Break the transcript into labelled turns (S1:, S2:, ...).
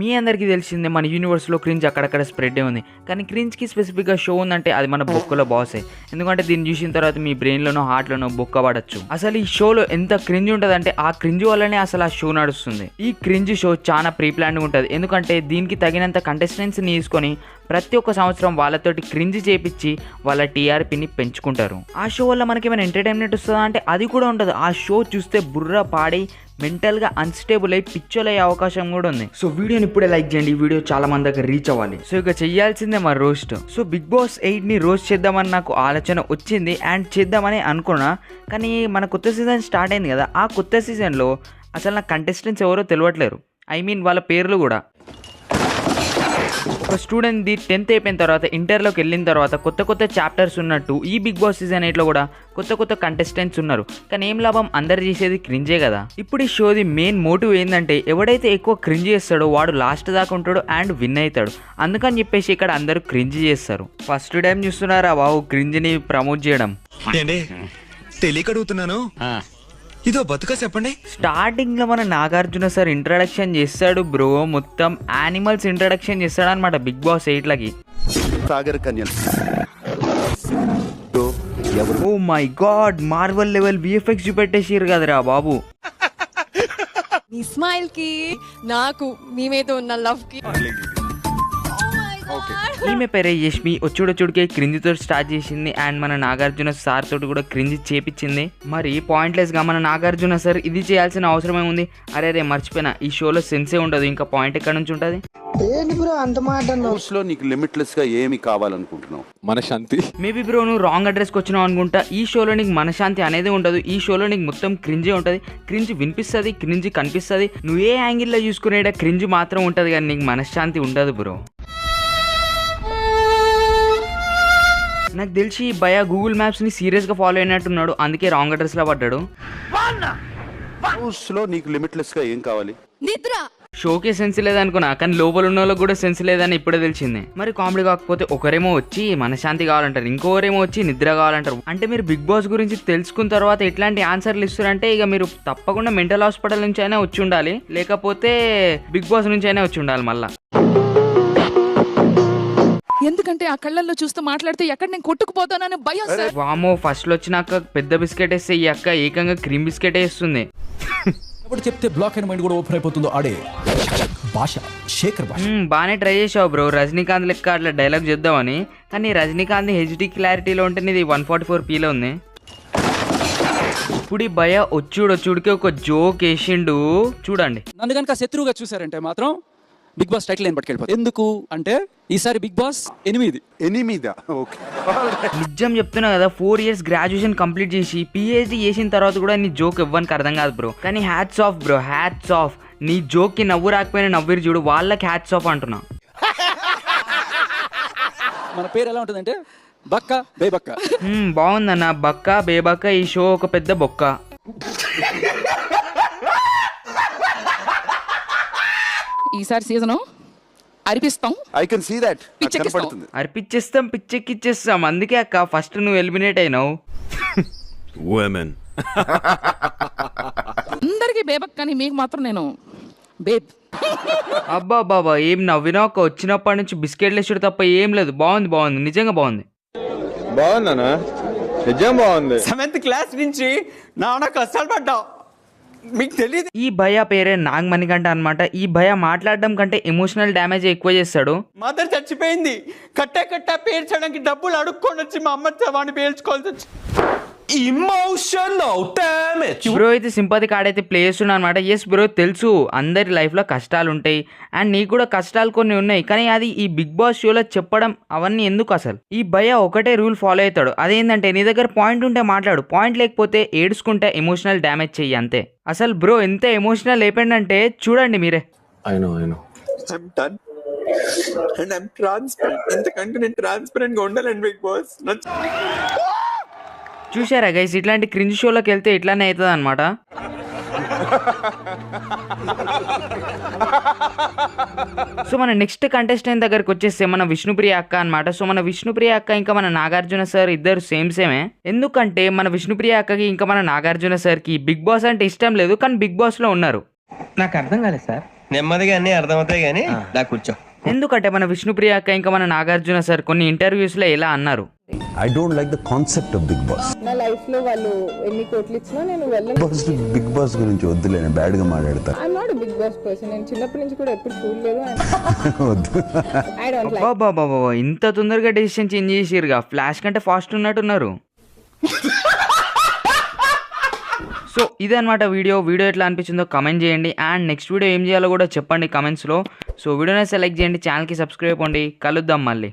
S1: మీ అందరికీ తెలిసిందే మన యూనివర్స్లో క్రింజ్ అక్కడక్కడ స్ప్రెడ్ ఉంది. కానీ క్రింజ్కి స్పెసిఫిక్గా షో ఉందంటే అది మన బొక్కలో బాసే. ఎందుకంటే దీన్ని చూసిన తర్వాత మీ బ్రెయిన్లోనో హార్ట్లోనో బొక్క పడచ్చు. అసలు ఈ షోలో ఎంత క్రింజ్ ఉంటుందంటే ఆ క్రింజ్ వల్లనే అసలు ఆ షో నడుస్తుంది. ఈ క్రింజ్ షో చాలా ప్రీ ప్లాన్డ్ ఉంటుంది. ఎందుకంటే దీనికి తగినంత కంటెస్టెంట్స్ని తీసుకొని ప్రతి ఒక్క సంవత్సరం వాళ్ళతోటి క్రింజ్ చేపించి వాళ్ళ టీఆర్పీని పెంచుకుంటారు. ఆ షో వల్ల మనకి ఏమైనా ఎంటర్టైన్మెంట్ వస్తుందా అంటే అది కూడా ఉంటుంది. ఆ షో చూస్తే బుర్ర పాడి మెంటల్గా అన్స్టేబుల్ అయ్యి పిచ్చోలు అయ్యే అవకాశం కూడా ఉంది. సో వీడియోని ఇప్పుడే లైక్ చేయండి. ఈ వీడియో చాలా మంది దగ్గర రీచ్ అవ్వాలి. సో ఇక చెయ్యాల్సిందే మా రోస్ట్. సో బిగ్ బాస్ 8ని రోస్ట్ చేద్దామని నాకు ఆలోచన వచ్చింది అండ్ చేద్దామని అనుకున్నా. కానీ మన కొత్త సీజన్ స్టార్ట్ అయింది కదా, ఆ కొత్త సీజన్లో అసలు నాకు కంటెస్టెంట్స్ ఎవరో తెలియట్లేరు. ఐ మీన్ వాళ్ళ పేర్లు కూడా. ఒక స్టూడెంట్ది 10th అయిపోయిన తర్వాత ఇంటర్లోకి వెళ్ళిన తర్వాత కొత్త కొత్త చాప్టర్స్ ఉన్నట్టు ఈ బిగ్ బాస్ సీజన్ 8లో కూడా కొత్త కొత్త కంటెస్టెంట్స్ ఉన్నారు. కానీ ఏం లాభం, అందరు చేసేది క్రింజే కదా. ఇప్పుడు ఈ షోది మెయిన్ మోటివ్ ఏంటంటే ఎవడైతే ఎక్కువ క్రింజ్ చేస్తాడో వాడు లాస్ట్ దాకా ఉంటాడు అండ్ విన్ అవుతాడు. అందుకని చెప్పేసి ఇక్కడ అందరూ క్రింజ్ చేస్తారు. ఫస్ట్ టైం చూస్తున్నారా బాబు క్రింజ్ని ప్రమోట్ చేయడం?
S2: తెలియకడుగుతున్నాను, ఇదో బతుక చెప్పండి.
S1: స్టార్టింగ్ లో మన నాగార్జున సార్ ఇంట్రడక్షన్ చేస్తాడు బ్రో, మొత్తం యానిమల్స్ ఇంట్రడక్షన్ చేస్తాడు అనమాట బిగ్ బాస్ 8లకి.
S3: సాగర్ కన్యల్,
S1: oh my god, Marvel level VFX చూపెట్టేసారు కదరా బాబు.
S4: నీ స్మైల్ కి నాకు నీ మీద ఉన్న లవ్ కి.
S1: ఈమె పేరే యష్మి. వచ్చుడొచ్చుడికే క్రింజ్ తోటి స్టార్ట్ చేసింది అండ్ మన నాగార్జున సార్ తోటి కూడా క్రింజ్ చేపించింది. మరి పాయింట్లెస్ గా మన నాగార్జున సార్ ఇది చేయాల్సిన అవసరం ఏముంది? అరే మర్చిపోయినా, ఈ షోలో సెన్సే ఉండదు. ఇంకా పాయింట్ ఎక్కడ నుంచి ఉంటుంది?
S3: నీకు లిమిట్లెస్ గా ఏమి కావాలనుకుంటున్నావు?
S2: మనశాంతి.
S1: మేబీ బ్రో నువ్వు రాంగ్ అడ్రస్కి వచ్చినావు అనుకుంటా. ఈ షోలో నీకు మనశాంతి అనేది ఉండదు. ఈ షోలో నీకు మొత్తం క్రింజే ఉంటుంది. క్రింజ్ వినిపిస్తుంది, క్రింజ్ కనిపిస్తుంది. నువ్వు ఏ యాంగిల్లో చూసుకునేట క్రింజ్ మాత్రం ఉంటుంది కానీ నీకు మనశ్శాంతి ఉండదు బ్రో. నాకు తెలిసి భయ గూగుల్ మ్యాప్స్ ని సీరియస్ గా ఫాలో అయినట్టున్నాడు, అందుకే రాంగ్ అడ్రస్ లో పడ్డాడు.
S3: నీకు లిమిట్లెస్ గా ఏం కావాలి?
S4: నిద్ర.
S1: షోకే సెన్స్ లేదనుకున్నా, కానీ లోపల ఉన్న వాళ్ళకి కూడా సెన్స్ లేదని ఇప్పుడే తెలిసింది. మరి కామెడీ కాకపోతే ఒకరేమో వచ్చి మనశాంతి కావాలంటారు, ఇంకోరేమో వచ్చి నిద్ర కావాలంటారు. అంటే మీరు బిగ్ బాస్ గురించి తెలుసుకున్న తర్వాత ఎట్లాంటి ఆన్సర్లు ఇస్తారంటే ఇక మీరు తప్పకుండా మెంటల్ హాస్పిటల్ నుంచి అయినా వచ్చి ఉండాలి, లేకపోతే బిగ్ బాస్ నుంచి అయినా వచ్చి ఉండాలి మళ్ళా.
S5: ఎందుకంటే ఆ కళ్ళల్లో చూస్తూ మాట్లాడితే ఎక్కడ నేను కొట్టుకుపోతానని భయం సార్.
S1: వామో, ఫస్ట్ లో వచ్చినాక పెద్ద బిస్కెట్ వేస్తే ఈ అక్క ఏకంగా క్రీమ్ బిస్కెట్ వేస్తుంది.
S6: ఎప్పుడు చెప్తే బ్లాక్ అండ్ మైండ్ కూడా ఓపెన్ అయిపోతుందో ఆడే భాష, శేఖర్ భాష.
S1: బాగానే ట్రై చేసావు బ్రో, రజనీకాంత్ లెక్క అట్లా డైలాగ్ చేద్దామని. కానీ రజనీకాంత్ హెచ్డి క్లారిటీలో ఉంటే ఇది 144pలో ఉంది. ఇప్పుడు ఈ భయ వచ్చుడికి ఒక జోక్ వేసిండు చూడండి.
S7: నన్ను కనుక శత్రువుగా చూసారంటే మాత్రం బిగ్ బాస్ టైటిల్ నేను పట్టుకెళ్ళిపోతాను. ఎందుకు అంటే ఈసారి బిగ్ బాస్ 8.
S3: ఓకే,
S1: నిజం చెప్తున్నా కదా, 4 years గ్రాడ్యుయేషన్ కంప్లీట్ చేసి పిహెచ్డి చేసిన తర్వాత కూడా నీ జోక్ ఇవ్వడానికి అర్థం కాదు బ్రో. కానీ hats off bro, hats off. నీ జోక్ కి నవ్వు రాకపోయినా నవ్విరు చూడు, వాళ్ళకి హ్యాట్స్ ఆఫ్ అంటున్నా.
S7: మన పేరు ఎలా ఉంటుందంటే బక్క బేబక్క.
S1: బాగుందన్న, బక్క బేబక్క. ఈ షో ఒక పెద్ద బొక్క.
S5: ఈసారి సీజను అరిపిస్తాం.
S3: I can see that.
S1: అర్పిచ్చేస్తాం, పిచ్చెక్కిచ్చేస్తాం. అందుకే అక్క ఫస్ట్ నువ్వు ఎలిమినేట్ అయినావు.
S5: అందరికి బేబక్, కానీ మీకు మాత్రం నేను బేబ్.
S1: అబ్బా బాబా, ఏం నవ్వినా ఒక వచ్చినప్పటి నుంచి బిస్కెట్లు వేసుడు తప్ప ఏం లేదు. బాగుంది, నిజంగా బాగుంది.
S2: బాగుందనా? నిజం బాగుంది.
S7: 7th క్లాస్ నుంచి నాన్న కష్టాలు పడ్డా, మీకు తెలియదు.
S1: ఈ భయ పేరే నాగ్ మణికంఠ అనమాట. ఈ భయ మాట్లాడడం కంటే ఎమోషనల్ డ్యామేజ్ ఎక్కువ చేస్తాడు.
S7: మదర్ చచ్చిపోయింది, కట్టా పేర్చడానికి డబ్బులు అడుక్కొని వచ్చి మా అమ్మ వాడిని పేల్చుకోవాల్సి వచ్చి.
S6: Emotional damage.
S1: బ్రో అయితే సింపతి కార్డ్ అయితే ప్లే చేస్తున్నా అనమాట. ఎస్ బ్రో, తెలుసు అందరి లైఫ్లో కష్టాలు ఉంటాయి అండ్ నీకు కూడా కష్టాలు కొన్ని ఉన్నాయి. కానీ అది ఈ బిగ్ బాస్ షోలో చెప్పడం అవన్నీ ఎందుకు? అసలు ఈ భయ ఒకటే రూల్ ఫాలో అవుతాడు, అదేంటంటే నీ దగ్గర పాయింట్ ఉంటే మాట్లాడు, పాయింట్ లేకపోతే ఏడ్చుకుంటే ఎమోషనల్ డ్యామేజ్ చెయ్యి అంతే. అసలు బ్రో ఎంత ఎమోషనల్ అయిపోయిందంటే చూడండి మీరే.
S7: ఎంతకంటే నేను ట్రాన్స్పరెంట్ గా ఉండాలండి బిగ్ బాస్.
S1: చూసారా గైస్, ఇట్లాంటి క్రింజ్ షోలోకి వెళ్తే ఇట్లానే అవుతుంది అనమాట. సో మన నెక్స్ట్ కంటెస్టెంట్ దగ్గరికి వచ్చేస్తే మన విష్ణుప్రియ అక్క అనమాట. సో మన విష్ణుప్రియ అక్క ఇంకా మన నాగార్జున సార్ ఇద్దరు సేమే. ఎందుకంటే మన విష్ణుప్రియ అక్కకి ఇంకా మన నాగార్జున సార్కి బిగ్ బాస్ అంటే ఇష్టం లేదు, కానీ బిగ్ బాస్ లో ఉన్నారు.
S8: నాకు అర్థం కాలేదు సార్. నెమ్మదిగా అన్ని అర్థమవుతాయి కానీ దా కూర్చో.
S1: ఎందుకంటే మన విష్ణుప్రియ అక్క ఇంకా మన నాగార్జున సార్ కొన్ని ఇంటర్వ్యూస్లో ఇలా అన్నారు,
S9: I don't like the concept of big boss.
S4: నా లైఫ్ లో వాళ్ళు ఎన్ని కోట్లు ఇచ్చినా నేను వెళ్ళను.
S9: బిగ్ బాస్ గురించి వద్దులే, బ్యాడ్ గా మాట్లాడతా.
S4: I'm not big boss person. నేను చిన్నప్పటి నుంచి కూడా ఎప్పుడు చూడలేదు.
S9: వద్దు.
S4: I don't like.
S1: బాబా ఇంత తొందరగా డెసిషన్ చేంజ్ చేసిరుగా, ఫ్లాష్ కంటే ఫాస్ట్ ఉన్నట్టున్నారు. సో ఇదన్నమాట వీడియో ఎట్లా అనిపించిందో కమెంట్ చేయండి. అండ్ నెక్స్ట్ వీడియో ఏం చేయాలో కూడా చెప్పండి కమెంట్స్లో. సో వీడియోని సెలెక్ట్ చేయండి, ఛానల్కి సబ్స్క్రైబ్ అవ్వండి. కలుద్దాం మళ్ళీ.